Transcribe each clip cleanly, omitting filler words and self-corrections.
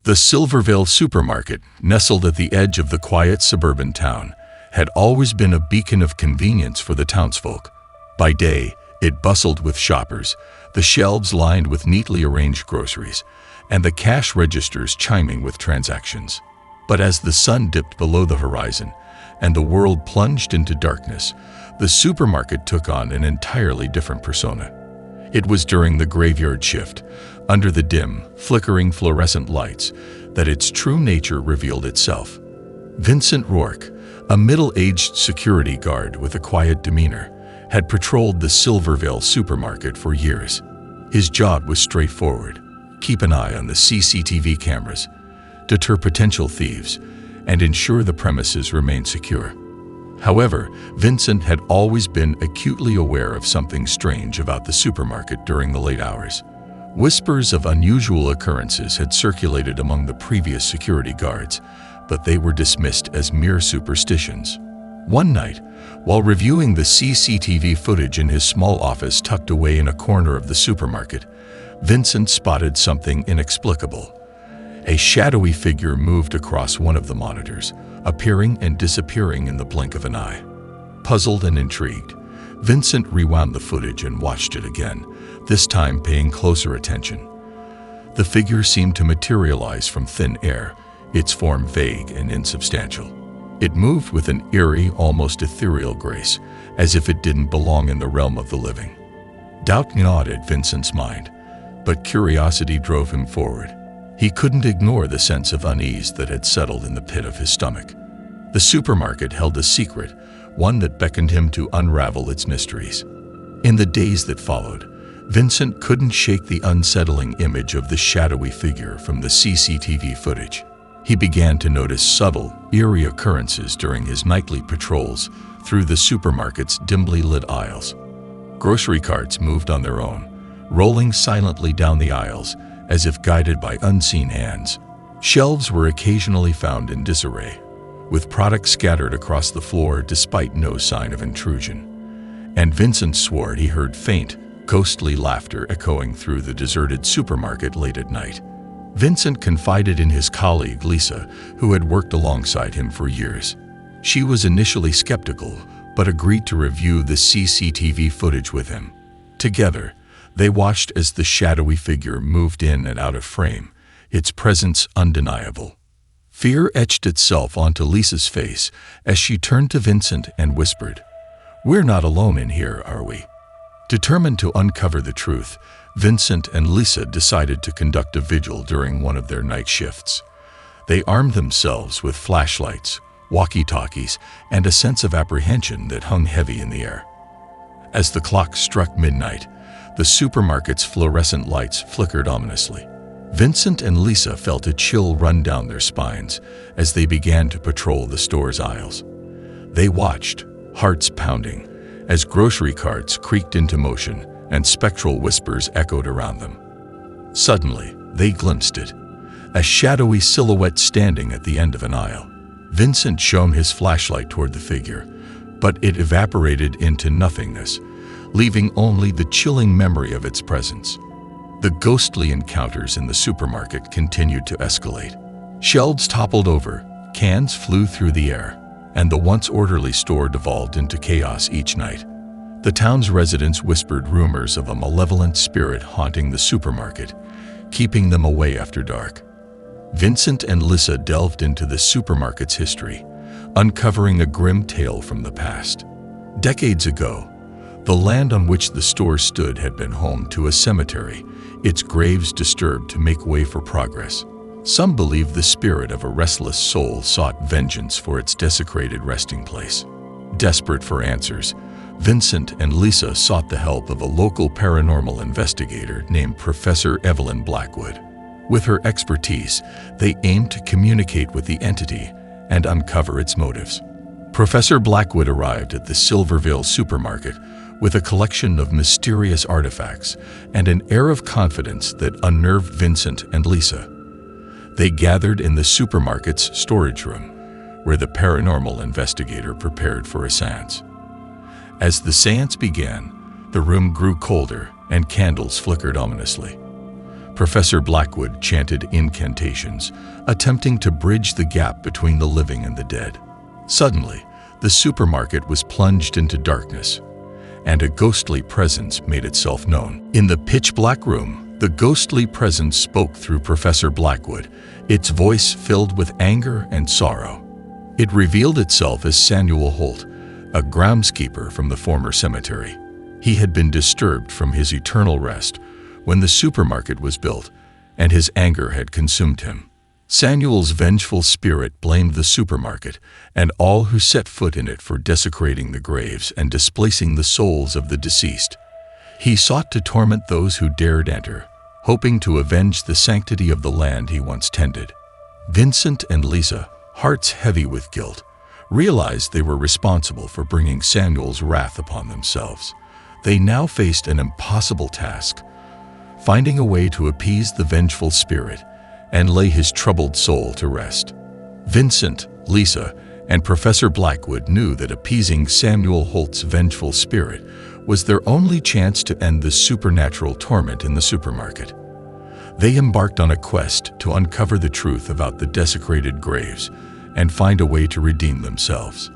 The Silvervale supermarket, nestled at the edge of the quiet suburban town, had always been a beacon of convenience for the townsfolk. By day, it bustled with shoppers, the shelves lined with neatly arranged groceries, and the cash registers chiming with transactions. But as the sun dipped below the horizon and the world plunged into darkness, the supermarket took on an entirely different persona. It was during the graveyard shift, under the dim, flickering fluorescent lights, that its true nature revealed itself. Vincent Rourke, a middle-aged security guard with a quiet demeanor, had patrolled the Silvervale supermarket for years. His job was straightforward: keep an eye on the CCTV cameras, deter potential thieves, and ensure the premises remained secure. However, Vincent had always been acutely aware of something strange about the supermarket during the late hours. Whispers of unusual occurrences had circulated among the previous security guards, but they were dismissed as mere superstitions. One night, while reviewing the CCTV footage in his small office tucked away in a corner of the supermarket, Vincent spotted something inexplicable. A shadowy figure moved across one of the monitors, appearing and disappearing in the blink of an eye. Puzzled and intrigued, Vincent rewound the footage and watched it again, this time paying closer attention. The figure seemed to materialize from thin air, its form vague and insubstantial. It moved with an eerie, almost ethereal grace, as if it didn't belong in the realm of the living. Doubt gnawed at Vincent's mind, but curiosity drove him forward. He couldn't ignore the sense of unease that had settled in the pit of his stomach. The supermarket held a secret, one that beckoned him to unravel its mysteries. In the days that followed, Vincent couldn't shake the unsettling image of the shadowy figure from the CCTV footage. He began to notice subtle, eerie occurrences during his nightly patrols through the supermarket's dimly lit aisles. Grocery carts moved on their own, rolling silently down the aisles as if guided by unseen hands. Shelves were occasionally found in disarray, with products scattered across the floor despite no sign of intrusion. And Vincent swore he heard faint, ghostly laughter echoing through the deserted supermarket late at night. Vincent confided in his colleague Lisa, who had worked alongside him for years. She was initially skeptical, but agreed to review the CCTV footage with him. Together, they watched as the shadowy figure moved in and out of frame, its presence undeniable. Fear etched itself onto Lisa's face as she turned to Vincent and whispered, "We're not alone in here, are we?" Determined to uncover the truth, Vincent and Lisa decided to conduct a vigil during one of their night shifts. They armed themselves with flashlights, walkie-talkies, and a sense of apprehension that hung heavy in the air. As the clock struck midnight, the supermarket's fluorescent lights flickered ominously. Vincent and Lisa felt a chill run down their spines as they began to patrol the store's aisles. They watched, hearts pounding, as grocery carts creaked into motion and spectral whispers echoed around them. Suddenly, they glimpsed it, a shadowy silhouette standing at the end of an aisle. Vincent shone his flashlight toward the figure, but it evaporated into nothingness, leaving only the chilling memory of its presence. The ghostly encounters in the supermarket continued to escalate. Shelves toppled over, cans flew through the air, and the once orderly store devolved into chaos each night. The town's residents whispered rumors of a malevolent spirit haunting the supermarket, keeping them away after dark. Vincent and Lisa delved into the supermarket's history, uncovering a grim tale from the past. Decades ago, the land on which the store stood had been home to a cemetery, its graves disturbed to make way for progress. Some believe the spirit of a restless soul sought vengeance for its desecrated resting place. Desperate for answers, Vincent and Lisa sought the help of a local paranormal investigator named Professor Evelyn Blackwood. With her expertise, they aimed to communicate with the entity and uncover its motives. Professor Blackwood arrived at the Silvervale supermarket with a collection of mysterious artifacts and an air of confidence that unnerved Vincent and Lisa. They gathered in the supermarket's storage room, where the paranormal investigator prepared for a seance. As the seance began, The room grew colder, and candles flickered ominously. Professor Blackwood chanted incantations, attempting to bridge the gap between the living and the dead. Suddenly, the supermarket was plunged into darkness, and a ghostly presence made itself known. In the pitch-black room, the ghostly presence spoke through Professor Blackwood, its voice filled with anger and sorrow. It revealed itself as Samuel Holt, a groundskeeper from the former cemetery. He had been disturbed from his eternal rest when the supermarket was built, and his anger had consumed him. Samuel's vengeful spirit blamed the supermarket and all who set foot in it for desecrating the graves and displacing the souls of the deceased. He sought to torment those who dared enter, hoping to avenge the sanctity of the land he once tended. Vincent and Lisa, hearts heavy with guilt, realized they were responsible for bringing Samuel's wrath upon themselves. They now faced an impossible task: finding a way to appease the vengeful spirit and lay his troubled soul to rest. Vincent, Lisa, and Professor Blackwood knew that appeasing Samuel Holt's vengeful spirit was their only chance to end the supernatural torment in the supermarket. They embarked on a quest to uncover the truth about the desecrated graves and find a way to redeem themselves.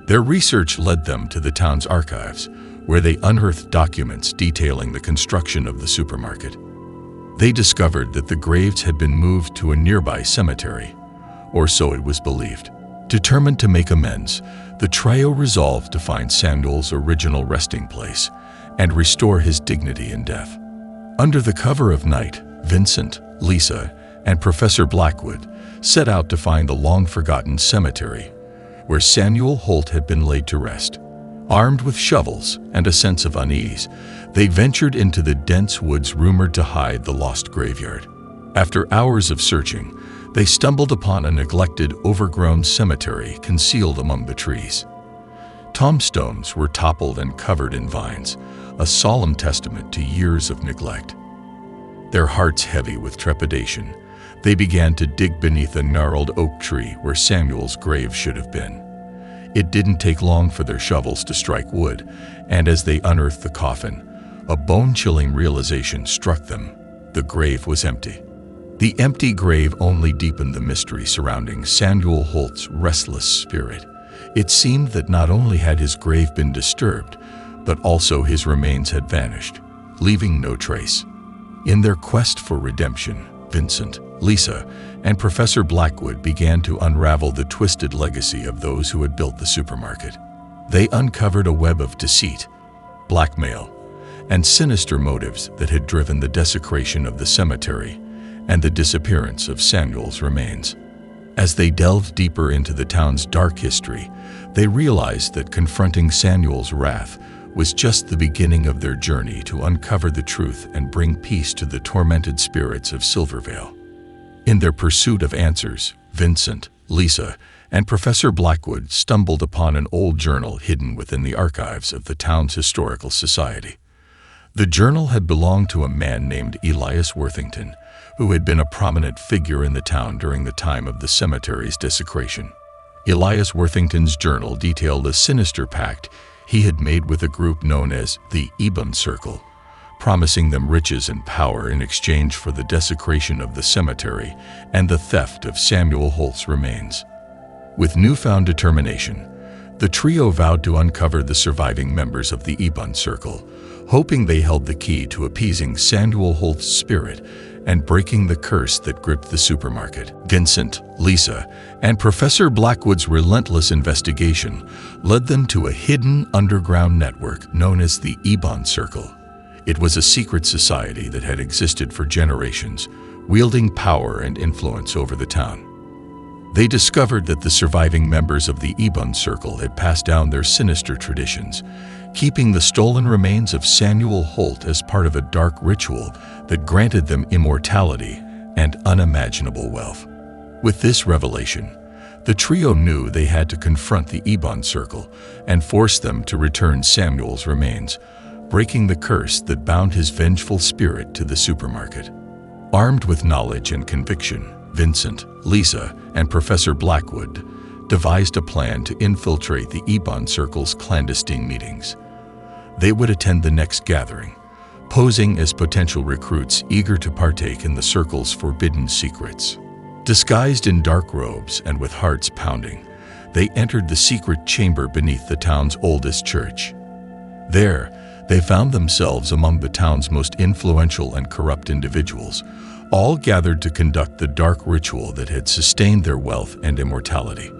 Their research led them to the town's archives, where they unearthed documents detailing the construction of the supermarket. They discovered that the graves had been moved to a nearby cemetery, or so it was believed. Determined to make amends, the trio resolved to find Samuel's original resting place and restore his dignity in death. Under the cover of night, Vincent, Lisa, and Professor Blackwood set out to find the long-forgotten cemetery where Samuel Holt had been laid to rest. Armed with shovels and a sense of unease, they ventured into the dense woods rumored to hide the lost graveyard. After hours of searching, they stumbled upon a neglected, overgrown cemetery concealed among the trees. Tombstones were toppled and covered in vines, a solemn testament to years of neglect. Their hearts heavy with trepidation, they began to dig beneath a gnarled oak tree where Samuel's grave should have been. It didn't take long for their shovels to strike wood, and as they unearthed the coffin, a bone-chilling realization struck them: the grave was empty. The empty grave only deepened the mystery surrounding Samuel Holt's restless spirit. It seemed that not only had his grave been disturbed, but also his remains had vanished, leaving no trace. In their quest for redemption, Vincent, Lisa, and Professor Blackwood began to unravel the twisted legacy of those who had built the supermarket. They uncovered a web of deceit, blackmail, and sinister motives that had driven the desecration of the cemetery and the disappearance of Samuel's remains. As they delved deeper into the town's dark history, they realized that confronting Samuel's wrath was just the beginning of their journey to uncover the truth and bring peace to the tormented spirits of Silvervale. In their pursuit of answers, Vincent, Lisa, and Professor Blackwood stumbled upon an old journal hidden within the archives of the town's historical society. The journal had belonged to a man named Elias Worthington, who had been a prominent figure in the town during the time of the cemetery's desecration. Elias Worthington's journal detailed a sinister pact he had made with a group known as the Ebon Circle, promising them riches and power in exchange for the desecration of the cemetery and the theft of Samuel Holt's remains. With newfound determination, the trio vowed to uncover the surviving members of the Ebon Circle, hoping they held the key to appeasing Samuel Holt's spirit and breaking the curse that gripped the supermarket. Vincent, Lisa, and Professor Blackwood's relentless investigation led them to a hidden underground network known as the Ebon Circle. It was a secret society that had existed for generations, wielding power and influence over the town. They discovered that the surviving members of the Ebon Circle had passed down their sinister traditions, keeping the stolen remains of Samuel Holt as part of a dark ritual that granted them immortality and unimaginable wealth. With this revelation, the trio knew they had to confront the Ebon Circle and force them to return Samuel's remains, breaking the curse that bound his vengeful spirit to the supermarket. Armed with knowledge and conviction, Vincent, Lisa, and Professor Blackwood devised a plan to infiltrate the Ebon Circle's clandestine meetings. They would attend the next gathering, posing as potential recruits eager to partake in the circle's forbidden secrets. Disguised in dark robes and with hearts pounding, they entered the secret chamber beneath the town's oldest church. There, they found themselves among the town's most influential and corrupt individuals, all gathered to conduct the dark ritual that had sustained their wealth and immortality.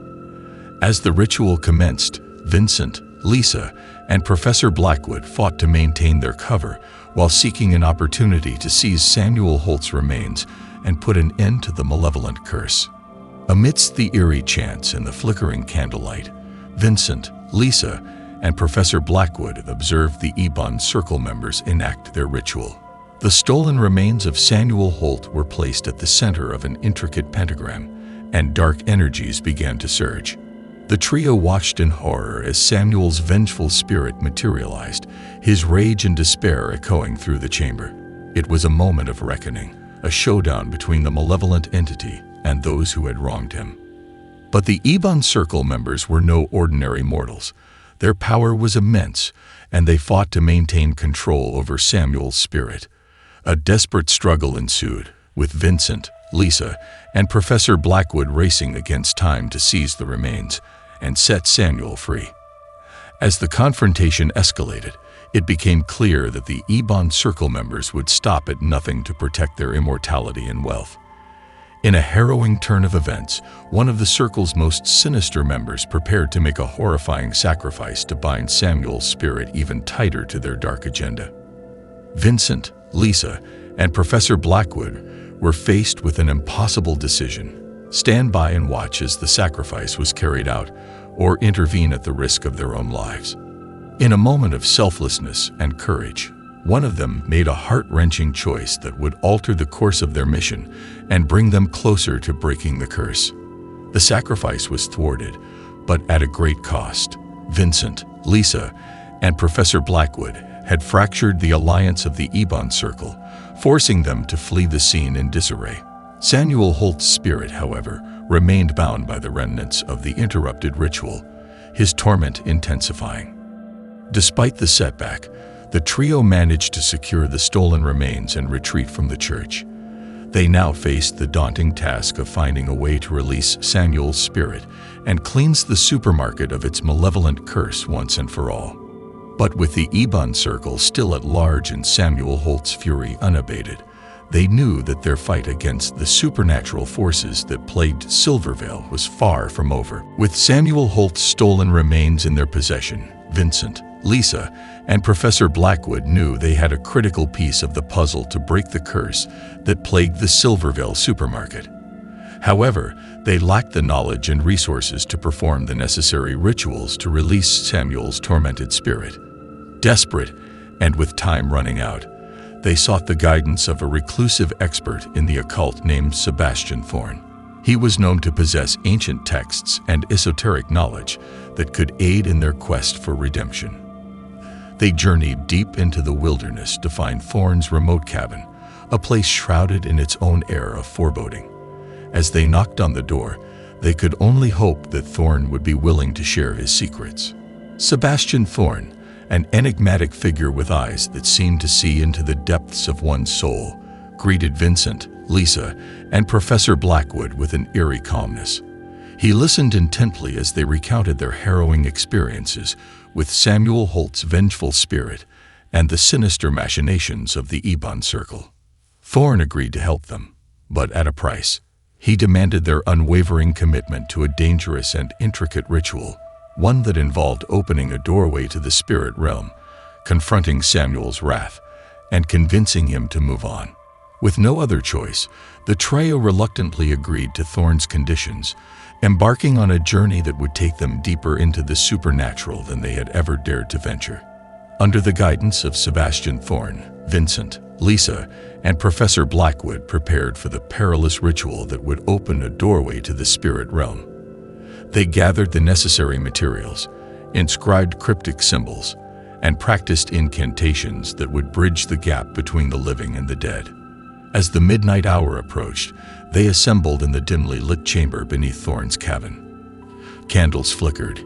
As the ritual commenced, Vincent, Lisa, and Professor Blackwood fought to maintain their cover while seeking an opportunity to seize Samuel Holt's remains and put an end to the malevolent curse. Amidst the eerie chants and the flickering candlelight, Vincent, Lisa, and Professor Blackwood observed the Ebon Circle members enact their ritual. The stolen remains of Samuel Holt were placed at the center of an intricate pentagram, and dark energies began to surge. The trio watched in horror as Samuel's vengeful spirit materialized, his rage and despair echoing through the chamber. It was a moment of reckoning, a showdown between the malevolent entity and those who had wronged him. But the Ebon Circle members were no ordinary mortals. Their power was immense, and they fought to maintain control over Samuel's spirit. A desperate struggle ensued, with Vincent, Lisa, and Professor Blackwood racing against time to seize the remains and set Samuel free. As the confrontation escalated, it became clear that the Ebon Circle members would stop at nothing to protect their immortality and wealth. In a harrowing turn of events, one of the Circle's most sinister members prepared to make a horrifying sacrifice to bind Samuel's spirit even tighter to their dark agenda. Vincent, Lisa, and Professor Blackwood were faced with an impossible decision: stand by and watch as the sacrifice was carried out, or intervene at the risk of their own lives. In a moment of selflessness and courage, one of them made a heart-wrenching choice that would alter the course of their mission and bring them closer to breaking the curse. The sacrifice was thwarted, but at a great cost. Vincent, Lisa, and Professor Blackwood had fractured the alliance of the Ebon Circle, forcing them to flee the scene in disarray. Samuel Holt's spirit, however, remained bound by the remnants of the interrupted ritual, his torment intensifying. Despite the setback, the trio managed to secure the stolen remains and retreat from the church. They now faced the daunting task of finding a way to release Samuel's spirit and cleanse the supermarket of its malevolent curse once and for all. But with the Ebon Circle still at large and Samuel Holt's fury unabated, they knew that their fight against the supernatural forces that plagued Silvervale was far from over. With Samuel Holt's stolen remains in their possession, Vincent, Lisa, and Professor Blackwood knew they had a critical piece of the puzzle to break the curse that plagued the Silvervale supermarket. However, they lacked the knowledge and resources to perform the necessary rituals to release Samuel's tormented spirit. Desperate, and with time running out, they sought the guidance of a reclusive expert in the occult named Sebastian Thorne. He was known to possess ancient texts and esoteric knowledge that could aid in their quest for redemption. They journeyed deep into the wilderness to find Thorne's remote cabin, a place shrouded in its own air of foreboding. As they knocked on the door, they could only hope that Thorne would be willing to share his secrets. Sebastian Thorne, an enigmatic figure with eyes that seemed to see into the depths of one's soul, greeted Vincent, Lisa, and Professor Blackwood with an eerie calmness. He listened intently as they recounted their harrowing experiences with Samuel Holt's vengeful spirit and the sinister machinations of the Ebon Circle. Thorne agreed to help them, but at a price. He demanded their unwavering commitment to a dangerous and intricate ritual, one that involved opening a doorway to the spirit realm, confronting Samuel's wrath, and convincing him to move on. With no other choice, the trio reluctantly agreed to Thorne's conditions, embarking on a journey that would take them deeper into the supernatural than they had ever dared to venture. Under the guidance of Sebastian Thorne, Vincent, Lisa, and Professor Blackwood prepared for the perilous ritual that would open a doorway to the spirit realm. They gathered the necessary materials, inscribed cryptic symbols, and practiced incantations that would bridge the gap between the living and the dead. As the midnight hour approached, they assembled in the dimly lit chamber beneath Thorne's cabin. Candles flickered,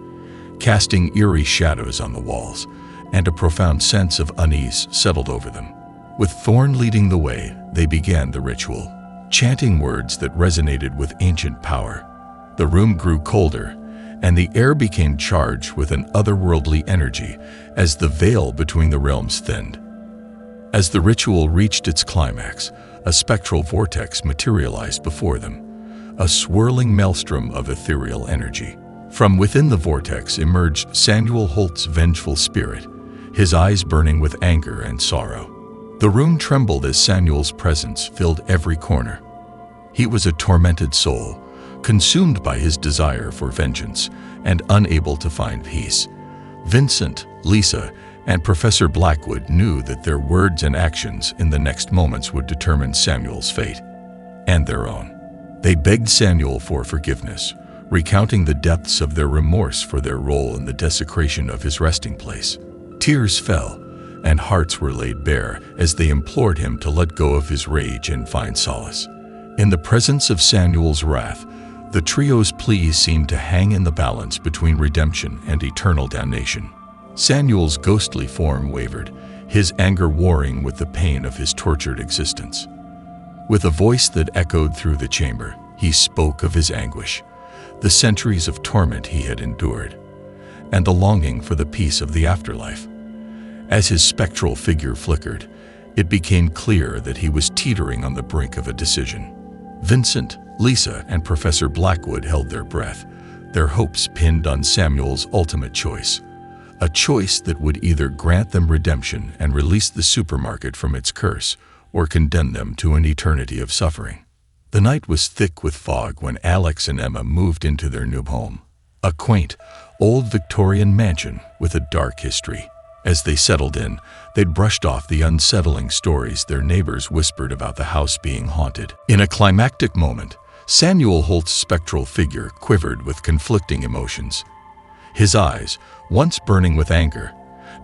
casting eerie shadows on the walls, and a profound sense of unease settled over them. With Thorn leading the way, they began the ritual, chanting words that resonated with ancient power. The room grew colder, and the air became charged with an otherworldly energy as the veil between the realms thinned. As the ritual reached its climax, a spectral vortex materialized before them, a swirling maelstrom of ethereal energy. From within the vortex emerged Samuel Holt's vengeful spirit, his eyes burning with anger and sorrow. The room trembled as Samuel's presence filled every corner. He was a tormented soul, consumed by his desire for vengeance and unable to find peace. Vincent, Lisa, and Professor Blackwood knew that their words and actions in the next moments would determine Samuel's fate and their own. They begged Samuel for forgiveness, recounting the depths of their remorse for their role in the desecration of his resting place. Tears fell, and hearts were laid bare as they implored him to let go of his rage and find solace. In the presence of Samuel's wrath, the trio's pleas seemed to hang in the balance between redemption and eternal damnation. Samuel's ghostly form wavered, his anger warring with the pain of his tortured existence. With a voice that echoed through the chamber, he spoke of his anguish, the centuries of torment he had endured, and the longing for the peace of the afterlife. As his spectral figure flickered, it became clear that he was teetering on the brink of a decision. Vincent, Lisa, and Professor Blackwood held their breath, their hopes pinned on Samuel's ultimate choice, a choice that would either grant them redemption and release the supermarket from its curse, or condemn them to an eternity of suffering. The night was thick with fog when Alex and Emma moved into their new home, a quaint, old Victorian mansion with a dark history. As they settled in, they'd brushed off the unsettling stories their neighbors whispered about the house being haunted. In a climactic moment, Samuel Holt's spectral figure quivered with conflicting emotions. His eyes, once burning with anger,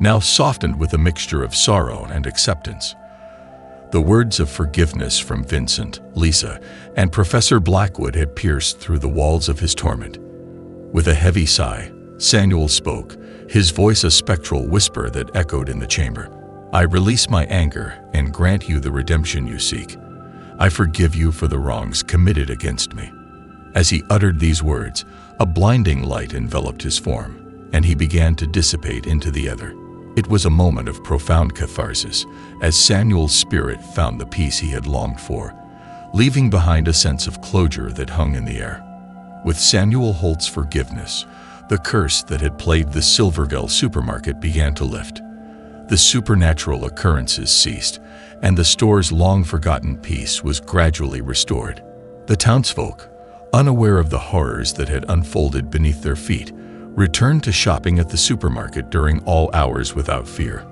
now softened with a mixture of sorrow and acceptance. The words of forgiveness from Vincent, Lisa, and Professor Blackwood had pierced through the walls of his torment. With a heavy sigh, Samuel spoke, his voice a spectral whisper that echoed in the chamber. "I release my anger and grant you the redemption you seek. I forgive you for the wrongs committed against me." As he uttered these words, a blinding light enveloped his form, and he began to dissipate into the ether. It was a moment of profound catharsis, as Samuel's spirit found the peace he had longed for, leaving behind a sense of closure that hung in the air. With Samuel Holt's forgiveness, the curse that had plagued the Silverville supermarket began to lift. The supernatural occurrences ceased, and the store's long-forgotten peace was gradually restored. The townsfolk, unaware of the horrors that had unfolded beneath their feet, returned to shopping at the supermarket during all hours without fear.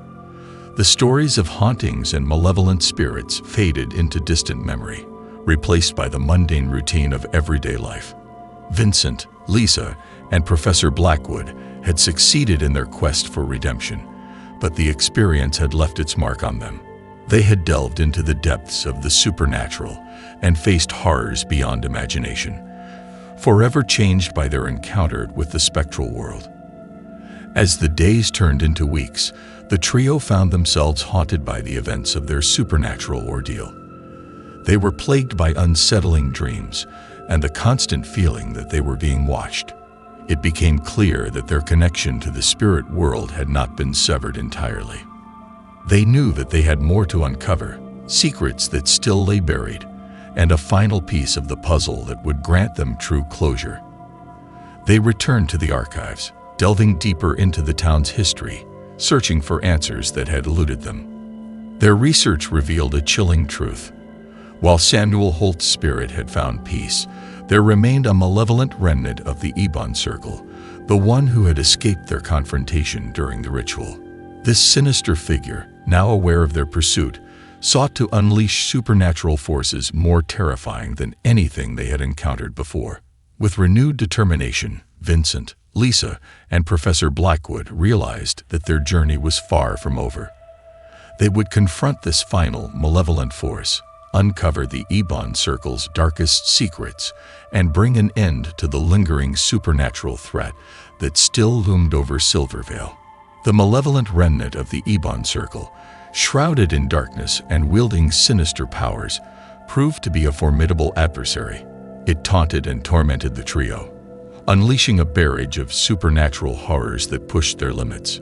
The stories of hauntings and malevolent spirits faded into distant memory, replaced by the mundane routine of everyday life. Vincent, Lisa, and Professor Blackwood had succeeded in their quest for redemption, but the experience had left its mark on them. They had delved into the depths of the supernatural and faced horrors beyond imagination, forever changed by their encounter with the spectral world. As the days turned into weeks, the trio found themselves haunted by the events of their supernatural ordeal. They were plagued by unsettling dreams and the constant feeling that they were being watched. It became clear that their connection to the spirit world had not been severed entirely. They knew that they had more to uncover, secrets that still lay buried, and a final piece of the puzzle that would grant them true closure. They returned to the archives, delving deeper into the town's history, searching for answers that had eluded them. Their research revealed a chilling truth. While Samuel Holt's spirit had found peace, there remained a malevolent remnant of the Ebon Circle, the one who had escaped their confrontation during the ritual. This sinister figure, now aware of their pursuit, sought to unleash supernatural forces more terrifying than anything they had encountered before. With renewed determination, Vincent, Lisa, and Professor Blackwood realized that their journey was far from over. They would confront this final malevolent force, uncover the Ebon Circle's darkest secrets, and bring an end to the lingering supernatural threat that still loomed over Silvervale. The malevolent remnant of the Ebon Circle, shrouded in darkness and wielding sinister powers, proved to be a formidable adversary. It taunted and tormented the trio, unleashing a barrage of supernatural horrors that pushed their limits.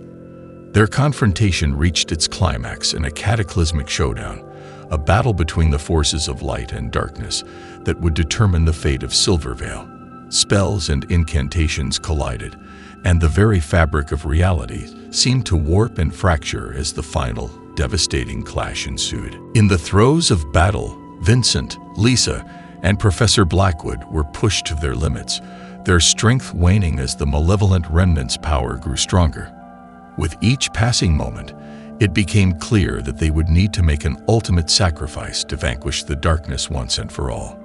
Their confrontation reached its climax in a cataclysmic showdown, a battle between the forces of light and darkness that would determine the fate of Silvervale. Spells and incantations collided, and the very fabric of reality seemed to warp and fracture as the final, devastating clash ensued. In the throes of battle, Vincent, Lisa, and Professor Blackwood were pushed to their limits, their strength waning as the malevolent remnant's power grew stronger. With each passing moment, it became clear that they would need to make an ultimate sacrifice to vanquish the darkness once and for all.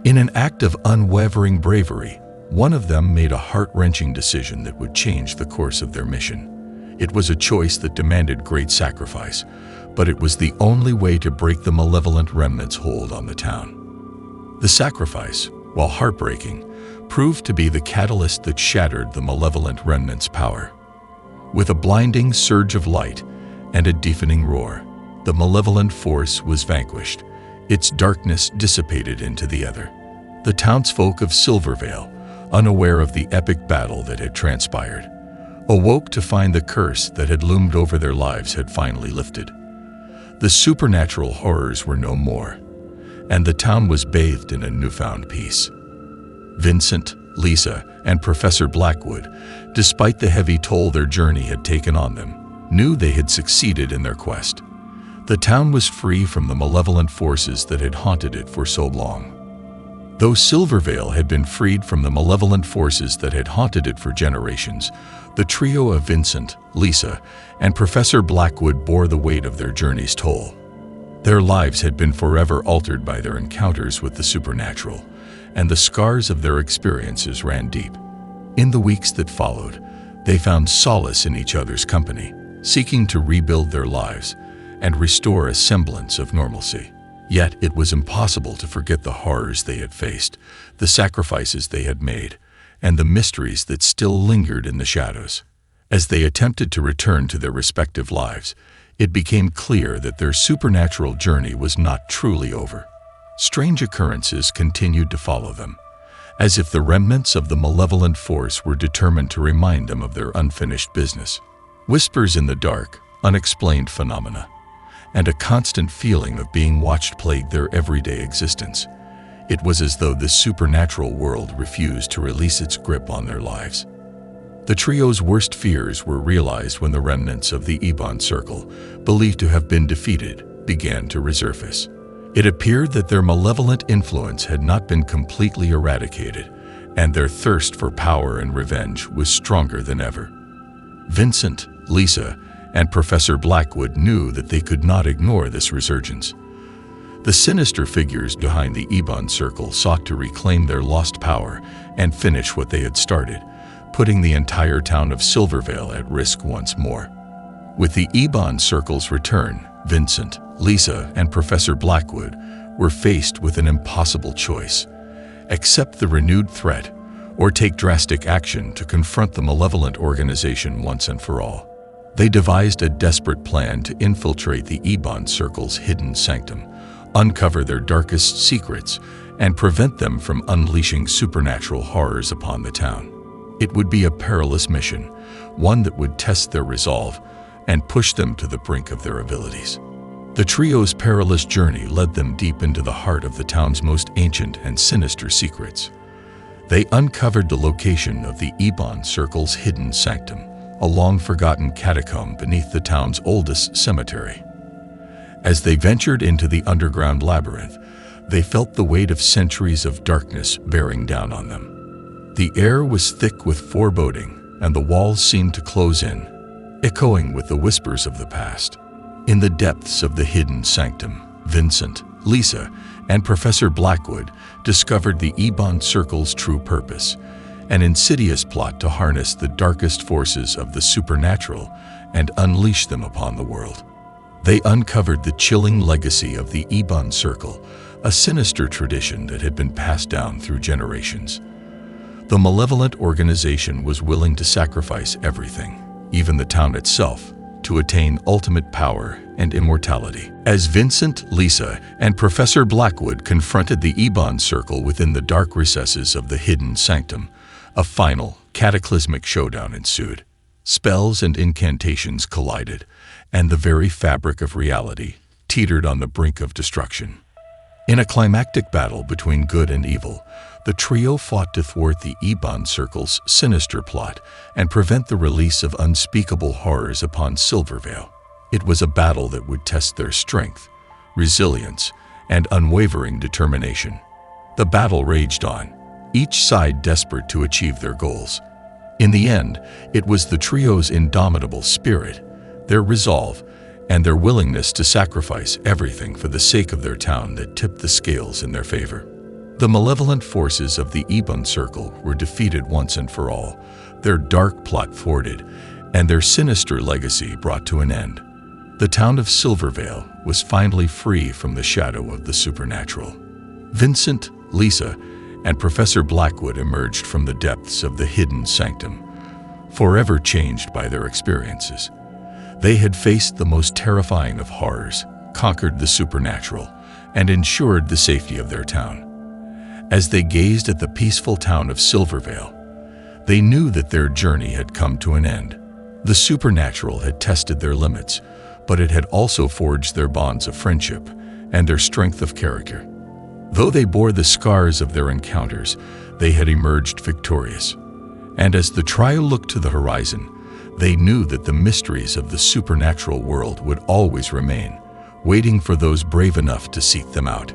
In an act of unwavering bravery, one of them made a heart-wrenching decision that would change the course of their mission. It was a choice that demanded great sacrifice, but it was the only way to break the malevolent remnant's hold on the town. The sacrifice, while heartbreaking, proved to be the catalyst that shattered the malevolent remnant's power. With a blinding surge of light and a deafening roar, the malevolent force was vanquished, its darkness dissipated into the ether. The townsfolk of Silvervale, unaware of the epic battle that had transpired, awoke to find the curse that had loomed over their lives had finally lifted. The supernatural horrors were no more, and the town was bathed in a newfound peace. Vincent, Lisa, and Professor Blackwood, despite the heavy toll their journey had taken on them, knew they had succeeded in their quest. The town was free from the malevolent forces that had haunted it for so long. Though Silvervale had been freed from the malevolent forces that had haunted it for generations, the trio of Vincent, Lisa, and Professor Blackwood bore the weight of their journey's toll. Their lives had been forever altered by their encounters with the supernatural, and the scars of their experiences ran deep. In the weeks that followed, they found solace in each other's company, seeking to rebuild their lives and restore a semblance of normalcy. Yet it was impossible to forget the horrors they had faced, the sacrifices they had made, and the mysteries that still lingered in the shadows. As they attempted to return to their respective lives, it became clear that their supernatural journey was not truly over. Strange occurrences continued to follow them, as if the remnants of the malevolent force were determined to remind them of their unfinished business. Whispers in the dark, unexplained phenomena, and a constant feeling of being watched plagued their everyday existence. It was as though the supernatural world refused to release its grip on their lives. The trio's worst fears were realized when the remnants of the Ebon Circle, believed to have been defeated, began to resurface. It appeared that their malevolent influence had not been completely eradicated, and their thirst for power and revenge was stronger than ever. Vincent, Lisa, and Professor Blackwood knew that they could not ignore this resurgence. The sinister figures behind the Ebon Circle sought to reclaim their lost power and finish what they had started, putting the entire town of Silvervale at risk once more. With the Ebon Circle's return, Vincent, Lisa, and Professor Blackwood were faced with an impossible choice: accept the renewed threat or take drastic action to confront the malevolent organization once and for all. They devised a desperate plan to infiltrate the Ebon Circle's hidden sanctum, uncover their darkest secrets, and prevent them from unleashing supernatural horrors upon the town. It would be a perilous mission, one that would test their resolve and push them to the brink of their abilities. The trio's perilous journey led them deep into the heart of the town's most ancient and sinister secrets. They uncovered the location of the Ebon Circle's hidden sanctum, a long-forgotten catacomb beneath the town's oldest cemetery. As they ventured into the underground labyrinth, they felt the weight of centuries of darkness bearing down on them. The air was thick with foreboding, and the walls seemed to close in, echoing with the whispers of the past. In the depths of the hidden sanctum, Vincent, Lisa, and Professor Blackwood discovered the Ebon Circle's true purpose, an insidious plot to harness the darkest forces of the supernatural and unleash them upon the world. They uncovered the chilling legacy of the Ebon Circle, a sinister tradition that had been passed down through generations. The malevolent organization was willing to sacrifice everything, even the town itself, to attain ultimate power and immortality. As Vincent, Lisa, and Professor Blackwood confronted the Ebon Circle within the dark recesses of the hidden sanctum, a final, cataclysmic showdown ensued. Spells and incantations collided, and the very fabric of reality teetered on the brink of destruction. In a climactic battle between good and evil, the trio fought to thwart the Ebon Circle's sinister plot and prevent the release of unspeakable horrors upon Silvervale. It was a battle that would test their strength, resilience, and unwavering determination. The battle raged on, each side desperate to achieve their goals. In the end, it was the trio's indomitable spirit, their resolve, and their willingness to sacrifice everything for the sake of their town that tipped the scales in their favor. The malevolent forces of the Ebon Circle were defeated once and for all, their dark plot thwarted, and their sinister legacy brought to an end. The town of Silvervale was finally free from the shadow of the supernatural. Vincent, Lisa, and Professor Blackwood emerged from the depths of the hidden sanctum, forever changed by their experiences. They had faced the most terrifying of horrors, conquered the supernatural, and ensured the safety of their town. As they gazed at the peaceful town of Silvervale, they knew that their journey had come to an end. The supernatural had tested their limits, but it had also forged their bonds of friendship and their strength of character. Though they bore the scars of their encounters, they had emerged victorious. And as the trio looked to the horizon, they knew that the mysteries of the supernatural world would always remain, waiting for those brave enough to seek them out.